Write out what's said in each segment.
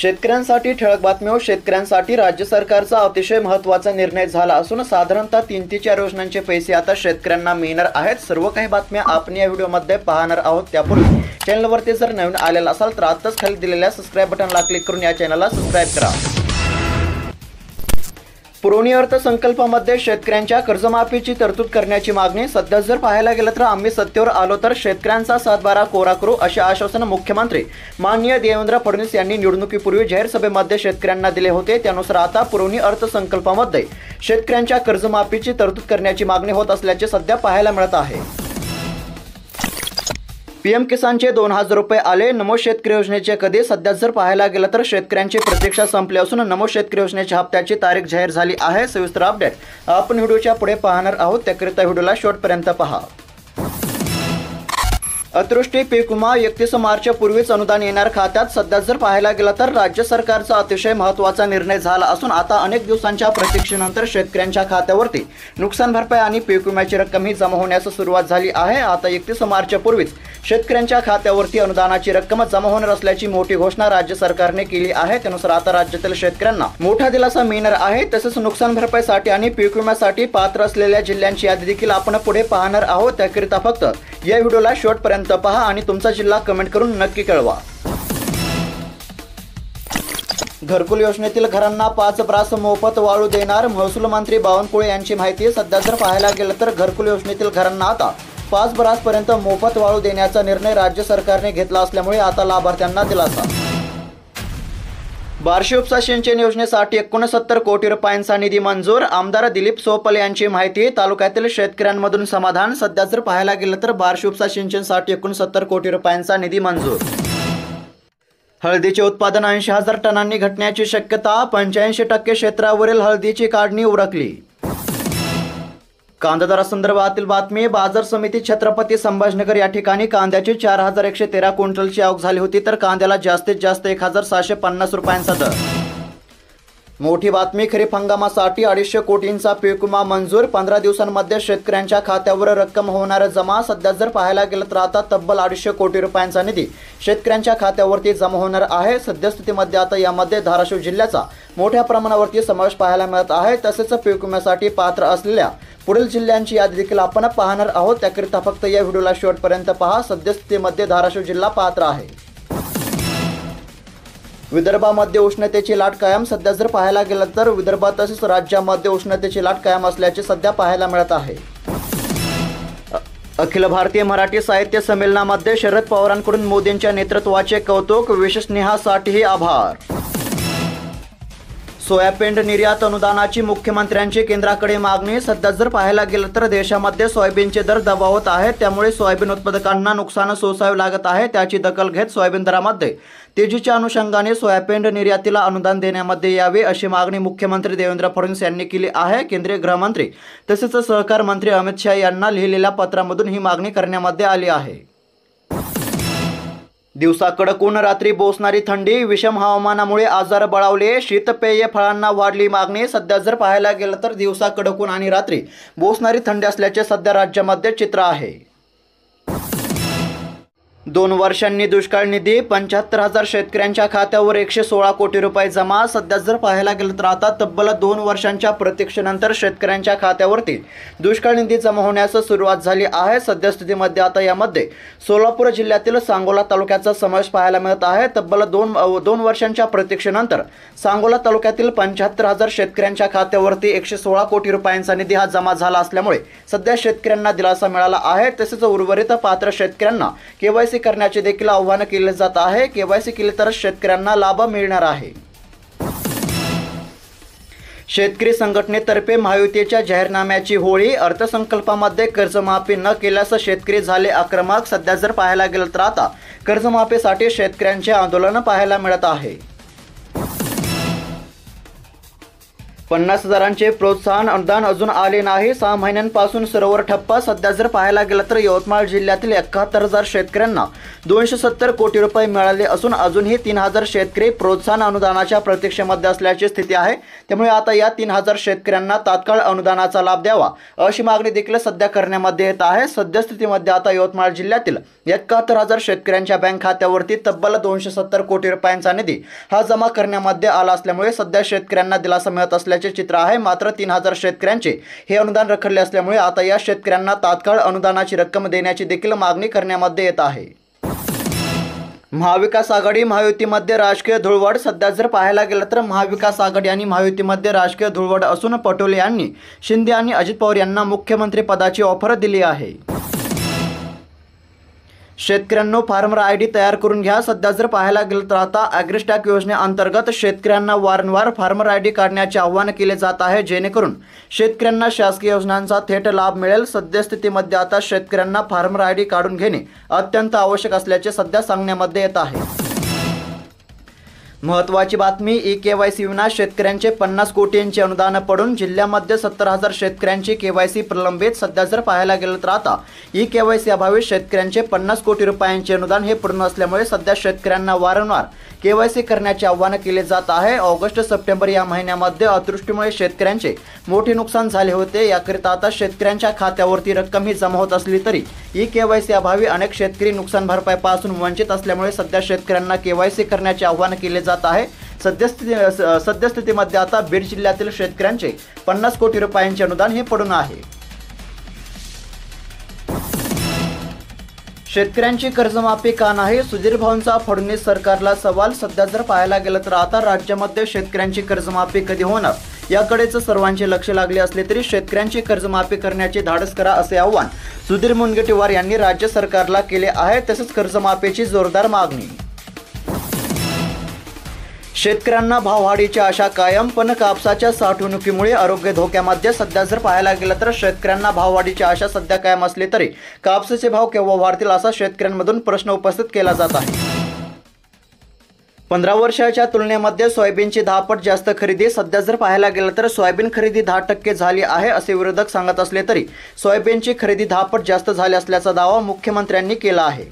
शेतकऱ्यांसाठी ठळक बातम्या. शेतकऱ्यांसाठी राज्य सरकारचा अतिशय महत्त्वाचा निर्णय झाला असून साधारणतः 3 ते 4 योजनांचे पैसे आता शेतकऱ्यांना मिळणार आहेत. सर्व काही बातम्या आपण या व्हिडिओमध्ये पाहणार आहोत. त्यापूर्वी चॅनलवरती जर नवीन आलेला असाल तर आताच खाली दिलेल्या सबस्क्राइब बटनला क्लिक करून या चॅनलला सबस्क्राइब करा. पुरवणी अर्थसंकल्पामध्ये शेतकऱ्यांच्या कर्जमाफीची तरतूद करण्याची मागणी. सध्या जर पाहायला गेलं तर आम्ही सत्तेवर आलो तर शेतकऱ्यांचा 7/12 कोरा करू असे आश्वासन मुख्यमंत्री माननीय देवेंद्र फडणवीस यांनी निवडणुकीपूर्वी जाहीर सभेमध्ये शेतकऱ्यांना दिले होते. त्यानुसार आता पुरवणी अर्थसंकल्पामध्ये शेतकऱ्यांच्या कर्जमाफीची तरतूद करण्याची मागणी होत असल्याचे सध्या पाहायला मिळत आहे. पीएम किसानचे 2000 रुपये आले. नमो शेतकरी योजनेचे कधी. सध्या जर पाहायला गेलं तर शेतकऱ्यांची प्रतीक्षा संपली असून नमो शेतकरी योजनेच्या हप्त्याची तारीख जाहीर झाली आहे. सविस्तर अपडेट आपण व्हिडिओच्या पुढे पाहणार आहोत, त्याकरिता व्हिडिओला शेवटपर्यंत पहा. अतिवृष्टी पीक विमा 31 मार्च पूर्वीच अनुदान येणार खात्यात. सध्या जर पाहायला गेलं तर राज्य सरकारचा अतिशय महत्त्वाचा निर्णय झाला असून आता अनेक दिवसांच्या प्रतीक्षेनंतर शेतकऱ्यांच्या खात्यावरती नुकसान भरपाई आणि पीक विम्याची रक्कम ही जमा होण्यास सुरुवात झाली आहे. आता 31 मार्च पूर्वीच शेतकऱ्यांच्या खात्यावरती अनुदानाची रक्कम जमा होणार असल्याची मोठी घोषणा राज्य सरकारने केली आहे. त्यानुसार आता राज्यातील शेतकऱ्यांना मोठा दिलासा मिळणार आहे. तसेच नुकसान भरपाईसाठी आणि पीक विम्यासाठी पात्र असलेल्या जिल्ह्यांची यादी देखील आपण पुढे पाहणार आहोत. त्याकरिता फक्त या व्हिडिओला शेवटपर्यंत पहा आणि तुमचा जिल्हा कमेंट करून नक्की कळवा. घरकुल योजनेतील घरांना 5 ब्रास मोफत वाळू देणार. महसूल मंत्री बावनकुळे यांची माहिती. सध्या जर पाहायला गेलं तर घरकुल योजनेतील घरांना आता 5 ब्रास पर्यंत मोफत वाळू देण्याचा निर्णय राज्य सरकारने घेतला असल्यामुळे आता लाभार्थ्यांना दिलासा. बार्शी उपसा सिंचन योजनेसाठी 69 कोटी रुपयांचा निधी मंजूर. आमदार दिलीप सोपल यांची माहिती. तालुक्यातील शेतकऱ्यांमधून समाधान. सध्या जर पाहायला गेलं तर बार्शी उपसा सिंचनसाठी 69 कोटी रुपयांचा निधी मंजूर. हळदीचे उत्पादन 80,000 टनांनी घटण्याची शक्यता. 85% क्षेत्रावरील हळदीची काढणी उरकली. कांदा दरासंदर्भातील बातमी. बाजार समिती छत्रपती संभाजीनगर या ठिकाणी कांद्याची 4113 क्विंटलची आवक झाली होती, तर कांद्याला जास्तीत जास्त 1750 रुपयांचा दर. मोठी बातमी. खरीप हंगामासाठी 250 कोटींचा पीक विमा मंजूर. 15 दिवसांमध्ये शेतकऱ्यांच्या खात्यावर रक्कम होणार जमा. सध्या जर पाहायला गेलं तर आता तब्बल 250 कोटी रुपयांचा निधी शेतकऱ्यांच्या खात्यावरती जमा होणार आहे. सद्यस्थितीमध्ये आता यामध्ये धाराशिव जिल्ह्याचा मोठ्या प्रमाणावरती समावेश पाहायला मिळत आहे. तसेच पीक विम्यासाठी पात्र असलेल्या पुढील जिल्ह्यांची यादी देखील आपण पाहणार आहोत. त्याकरिता फक्त या व्हिडिओला शेवटपर्यंत पहा. सद्यस्थितीमध्ये धाराशिव जिल्हा पात्र आहे. विदर्भामध्ये उष्णतेची लाट कायम. सध्या जर पाहायला गेलं तर विदर्भात तसेच राज्यामध्ये उष्णतेची लाट कायम असल्याचे सध्या पाहायला मिळत आहे. अखिल भारतीय मराठी साहित्य संमेलनामध्ये शरद पवारांकडून मोदींच्या नेतृत्वाचे कौतुक. विशेष स्नेहासाठीही आभार. सोयाबीन निर्यात अनुदानाची मुख्यमंत्र्यांची केंद्राकडे मागणी. सध्या जर पाहायला गेलं तर देशामध्ये सोयाबीनचे दर दबावत आहेत, त्यामुळे सोयाबीन उत्पादकांना नुकसान सोसावे लागत आहे. त्याची दखल घेत सोयाबीन दरामध्ये तेजीच्या अनुषंगाने सोयाबीन निर्यातीला अनुदान देण्यामध्ये यावे अशी मागणी मुख्यमंत्री देवेंद्र फडणवीस यांनी केली आहे. केंद्रीय गृहमंत्री तसेच सहकार मंत्री अमित शहा यांना लिहिलेल्या पत्रामधून ही मागणी करण्यामध्ये आली आहे. दिवसा कडक ऊन, रात्री बोचणारी थंडी. विषम हवामानामुळे आजार बळावले. शीतपेय फळांना वाढली मागणी. सध्या जर पाहायला गेलं तर दिवसा कडक ऊन आणि रात्री बोचणारी थंडी असल्याचे सध्या राज्यामध्ये चित्र आहे. 2 वर्षांनी दुष्काळ निधी. 75,000 शेतकऱ्यांच्या खात्यावर 116 कोटी रुपये जमा. सध्या जर पाहायला गेलं तर आता तब्बल 2 वर्षांच्या प्रतीक्षेनंतर शेतकऱ्यांच्या खात्यावरती दुष्काळ निधी जमा होण्यास सुरुवात झाली आहे. सद्यस्थितीमध्ये आता यामध्ये सोलापूर जिल्ह्यातील सांगोला तालुक्याचा समावेश पाहायला मिळत आहे. तब्बल 2 वर्षांच्या प्रतीक्षेनंतर सांगोला तालुक्यातील 75,000 शेतकऱ्यांच्या खात्यावरती 116 कोटी रुपयांचा निधी हा जमा झाला असल्यामुळे सध्या शेतकऱ्यांना दिलासा मिळाला आहे. तसेच उर्वरित पात्र शेतकऱ्यांना केवायसी करण्याचे देखील आवाहन केले जात आहे. केवायसी केले तर शेतकऱ्यांना लाभ मिळणार आहे. शेतकरी संघटनेतर्फे महायुतीच्या जाहीरनाम्याची होळी. अर्थसंकल्पामध्ये कर्जमाफी न केल्यास शेतकरी झाले आक्रमक. सध्या जर पाहायला गेलं तर आता कर्जमाफीसाठी शेतकऱ्यांचे आंदोलन पाहायला मिळत आहे. 50,000चे प्रोत्साहन अनुदान अजून आले नाही। 6 महिन्यांपासून सरोवर ठप्प। सध्या जर पाहायला गेलं तर यवतमाळ जिल्ह्यातील 71,000 शेतकऱ्यांना 270 कोटी रुपये मिळाले असून अजूनही 3,000 शेतकरी प्रोत्साहन अनुदानाच्या प्रतीक्षेमध्ये असल्याची स्थिती आहे। त्यामुळे आता या 3,000 शेतकऱ्यांना तात्काळ अनुदानाचा लाभ द्यावा अशी मागणी देखील सध्या करण्यामध्ये येत आहे। सद्यस्थितीमध्ये आता यवतमाळ जिल्ह्यातील 71,000 शेतकऱ्यांच्या बँक खात्यावरती तब्बल 270 कोटी रुपयांचा निधी हा जमा करण्यामध्ये आला असल्यामुळे सध्या शेतकऱ्यांना दिलासा मिळत असल्याचे चित्र आहे। मात्र 3,000 शेतकऱ्यांचे हे अनुदान रखडले असल्यामुळे आता या शेतकऱ्यांना तात्काळ अनुदानाची रक्कम देण्याची देखील मागणी करण्यामध्ये येत आहे। महाविकास आघाडी महायुतीमध्ये राजकीय धुळवड। सध्या जर पाहायला गेलं तर महाविकास आघाडी आणि महायुतीमध्ये राजकीय धुळवड असून पटोले यांनी शिंदे आणि अजित पवार यांना मुख्यमंत्री पदाची ऑफर दिली आहे। शेतकऱ्यांनो फार्मर आयडी तयार करून घ्या। सध्या जर पाहायला गेलं तर आता ॲग्रिस्टॅक योजनेअंतर्गत शेतकऱ्यांना वारंवार फार्मर आयडी काढण्याचे आवाहन केले जात आहे, जेणेकरून शेतकऱ्यांना शासकीय योजनांचा थेट लाभ मिळेल। सद्यस्थितीमध्ये आता शेतकऱ्यांना फार्मर आयडी काढून घेणे अत्यंत आवश्यक असल्याचे सध्या सांगण्यामध्ये येत आहे। महत्त्वाची बातमी, ई-केवायसी विना शेतकऱ्यांचे 50 कोटींचे अनुदान पडून जिल्ह्यामध्ये 70,000 शेतकऱ्यांची केवायसी प्रलंबित। सध्या जर पाहायला गेलं तर आता ई-केवायसी अभावी शेतकऱ्यांचे 50 कोटी रुपयांचे अनुदान हे पडून असल्यामुळे सध्या शेतकऱ्यांना वारंवार केवायसी करण्याचे आवाहन केले जात आहे। ऑगस्ट सप्टेंबर या महिन्यामध्ये अतिवृष्टीमुळे शेतकऱ्यांचे मोठे नुकसान झाले होते। याकरिता आता शेतकऱ्यांच्या खात्यावरती रक्कम ही जमा होत असली तरी ई-केवायसी अभावी अनेक शेतकरी नुकसान भरपाईपासून वंचित असल्यामुळे सध्या शेतकऱ्यांना केवायसी करण्याचे आवाहन केले जात आहे। सद्यस्थितीमध्ये आता बीड जिल्ह्यातील शेतकऱ्यांचे 50 कोटी रुपयांचे अनुदान हे पडून आहे। शेतकऱ्यांची कर्जमाफी का नाही? सुधीर भाऊंचा फडणवीस सरकारला सवाल। सध्या जर पाहायला गेलं तर आता राज्यामध्ये शेतकऱ्यांची कर्जमाफी कधी होणार याकडेच सर्वांचे लक्ष लागले असले तरी शेतकऱ्यांची कर्जमाफी करण्याचे धाडस करा असे आवाहन सुधीर मुनगंटीवार यांनी राज्य सरकारला केले आहे। तसेच कर्जमाफीची जोरदार मागणी। शेतकऱ्यांना भाववाढीची आशा कायम, पण कापसाच्या साठवणुकीमुळे आरोग्य धोक्यामध्ये। सध्या जर पाहायला गेलं तर शेतकऱ्यांना भाववाढीची आशा सध्या कायम असली तरी कापसाचे भाव केव्हा वाढतील असा शेतकऱ्यांमधून प्रश्न उपस्थित केला जात आहे। 15 वर्षाच्या तुलनेमध्ये सोयाबीनची 10 पट जास्त खरेदी। सध्या जर पाहायला गेलं तर सोयाबीन खरेदी 10% झाली आहे असे विरोधक सांगत असले तरी सोयाबीनची खरेदी 10 पट जास्त झाली असल्याचा दावा मुख्यमंत्र्यांनी केला आहे।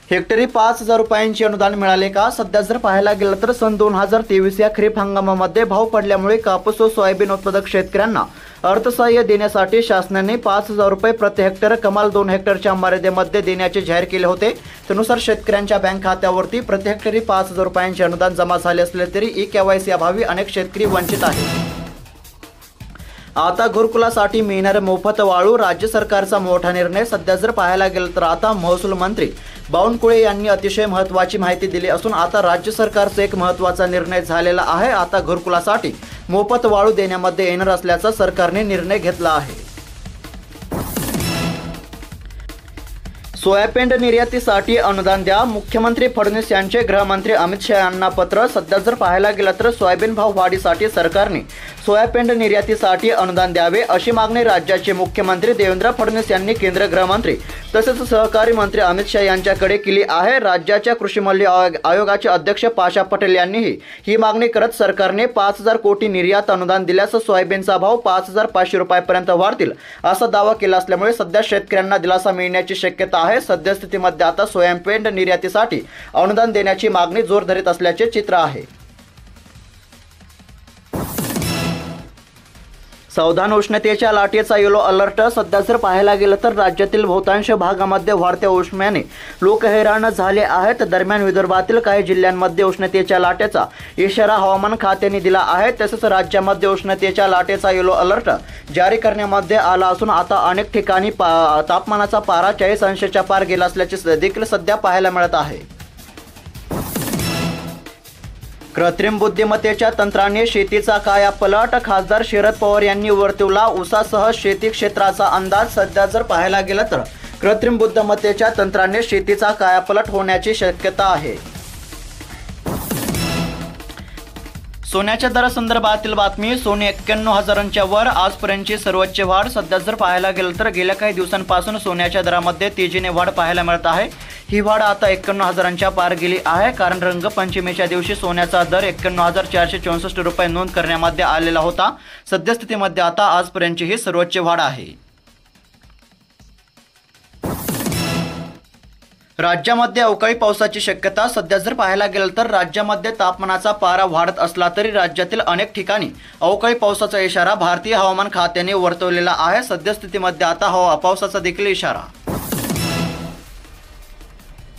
हेक्टरी 5,000 रुपयांचे अनुदान मिळाले का? सध्या जर पाहायला गेलं तर सन 2023 या खरीप हंगामामध्ये भाव पडल्यामुळे कापूस व सोयाबीन उत्पादक शेतकऱ्यांना अर्थसहाय्य देण्यासाठी शासनाने 5,000 रुपये प्रति हेक्टर कमाल 2 हेक्टरच्या मर्यादेमध्ये देण्याचे जाहीर केले होते। त्यानुसार शेतकऱ्यांच्या बँक खात्यावरती प्रति हेक्टरी 5,000 रुपयांचे अनुदान जमा झाले असले तरी ई-केवायसी अभावी अनेक शेतकरी वंचित आहेत। आता घरकुलासाठी मिळणार मोफत वाळू, राज्य सरकारचा मोठा निर्णय। सध्या जर पाहायला गेलं तर आता महसूल मंत्री बावनकुळे यांनी अतिशय महत्त्वाची माहिती दिली असून आता राज्य सरकारचा एक महत्त्वाचा निर्णय झालेला आहे। आता घरकुलासाठी मोफत वाळू देण्यामध्ये येणार असल्याचा सरकारने निर्णय घेतला आहे। सोयाबीन निर्यातीसाठी अनुदान द्या, मुख्यमंत्री फडणवीस यांचे गृहमंत्री अमित शहा यांना पत्र। सध्या जर पाहायला गेलं तर सोयाबीन भाव वाढीसाठी सरकारने सोयाबीन निर्यातीसाठी अनुदान द्यावे अशी मागणी राज्याचे मुख्यमंत्री देवेंद्र फडणवीस यांनी केंद्र गृहमंत्री तसेच सहकारी मंत्री अमित शहा यांच्याकडे केली आहे। राज्याच्या कृषी मूल्य आयोगाचे अध्यक्ष पाशा पटेल यांनीही ही मागणी करत सरकारने 5,000 कोटी निर्यात अनुदान दिल्यास सोयाबीनचा भाव 5,500 रुपयांपर्यंत वाढतील असा दावा केला असल्यामुळे सध्या शेतकऱ्यांना दिलासा मिळण्याची शक्यता आहे। सद्यस्थितीमध्ये आता सोयाबीन निर्यातीसाठी अनुदान देण्याची मागणी जोर धरत असल्याचे चित्र आहे। सावधान, उष्णतेच्या लाटेचा येलो अलर्ट। सध्या जर पाहायला गेलं तर राज्यातील बहुतांश भागामध्ये वाढत्या उष्म्याने लोक हैराण झाले आहेत। दरम्यान विदर्भातील काही जिल्ह्यांमध्ये उष्णतेच्या लाटेचा इशारा हवामान खात्याने दिला आहे। तसेच राज्यामध्ये उष्णतेच्या लाटेचा येलो अलर्ट जारी करण्यामध्ये आला असून आता अनेक ठिकाणी तापमानाचा पारा 40 अंशाच्या पार गेला असल्याचे देखील सध्या पाहायला मिळत आहे। कृत्रिम बुद्धिमत्तेच्या तंत्राने शेतीचा कायापलट, खासदार शरद पवार यांनी वर्तवला ऊसासह शेती क्षेत्राचा अंदाज। सध्या जर पाहायला गेलं तर कृत्रिम बुद्धिमत्तेच्या तंत्राने शेतीचा कायापलट होण्याची शक्यता आहे। सोन्याच्या दरासंदर्भातील बातमी, सोने 91,000च्या वर आजपर्यंतची सर्वोच्च वाढ। सध्या जर पाहायला गेलं तर गेल्या काही दिवसांपासून सोन्याच्या दरामध्ये तेजीने वाढ पाहायला मिळत आहे। ही वाढ आता 91,000च्या पार गेली आहे, कारण रंगपंचमीच्या दिवशी सोन्याचा दर 91,464 रुपये नोंद करण्यामध्ये आलेला होता. सद्यस्थितीमध्ये आता आजपर्यंतची ही सर्वोच्च वाढ आहे. राज्यामध्ये अवकाळी पावसाची शक्यता. सध्या जर पाहायला गेलं तर राज्यामध्ये तापमानाचा पारा वाढत असला तरी राज्यातील अनेक ठिकाणी अवकाळी पावसाचा इशारा भारतीय हवामान खात्याने वर्तवलेला आहे. सद्यस्थितीमध्ये आता पावसाचा देखील इशारा.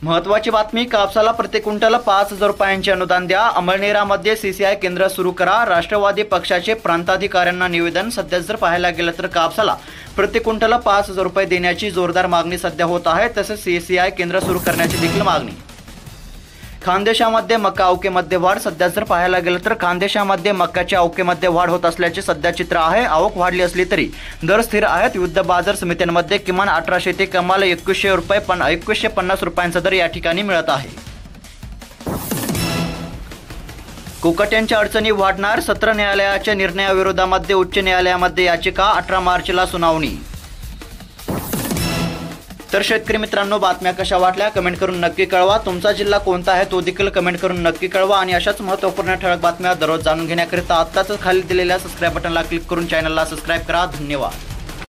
महत्त्वाची बातमी. कापसाला प्रति क्विंटल 5,000 रुपयांचे अनुदान द्या. अमळनेरामध्ये CCI केंद्र सुरू करा. राष्ट्रवादी पक्षाचे प्रांताधिकाऱ्यांना निवेदन. सध्या जर पाहायला गेलं तर कापसाला प्रति क्विंटल 5,000 रुपये देण्याची जोरदार मागणी सध्या होत आहे. तसेच CCI केंद्र सुरू करण्याची देखील मागणी. खानदेशामध्ये मका अवकेमध्ये वाढ. सध्या जर पाहायला गेलं तर खानदेशामध्ये मक्याच्या अवकेमध्ये वाढ होत असल्याचे सध्या चित्र आहे. आवक वाढली असली तरी दर स्थिर आहेत. विविध बाजार समित्यांमध्ये किमान 1,800 ते कमाल 2,150 रुपयांचा दर या ठिकाणी मिळत आहे. कुकट्यांच्या अडचणी वाढणार. सत्र न्यायालयाच्या निर्णयाविरोधामध्ये उच्च न्यायालयामध्ये याचिका. 18 मार्चला सुनावणी. तर शेतकरी मित्रांनो, बातम्या कशा वाटल्या कमेंट करून नक्की कळवा. तुमचा जिल्हा कोणता आहे तो देखील कमेंट करून नक्की कळवा. आणि अशाच महत्त्वपूर्ण ठळक बातम्या दररोज जाणून घेण्याकरिता आत्ताच खाली दिलेल्या सबस्क्राईब बटनला क्लिक करून चॅनलला सबस्क्राईब करा. धन्यवाद.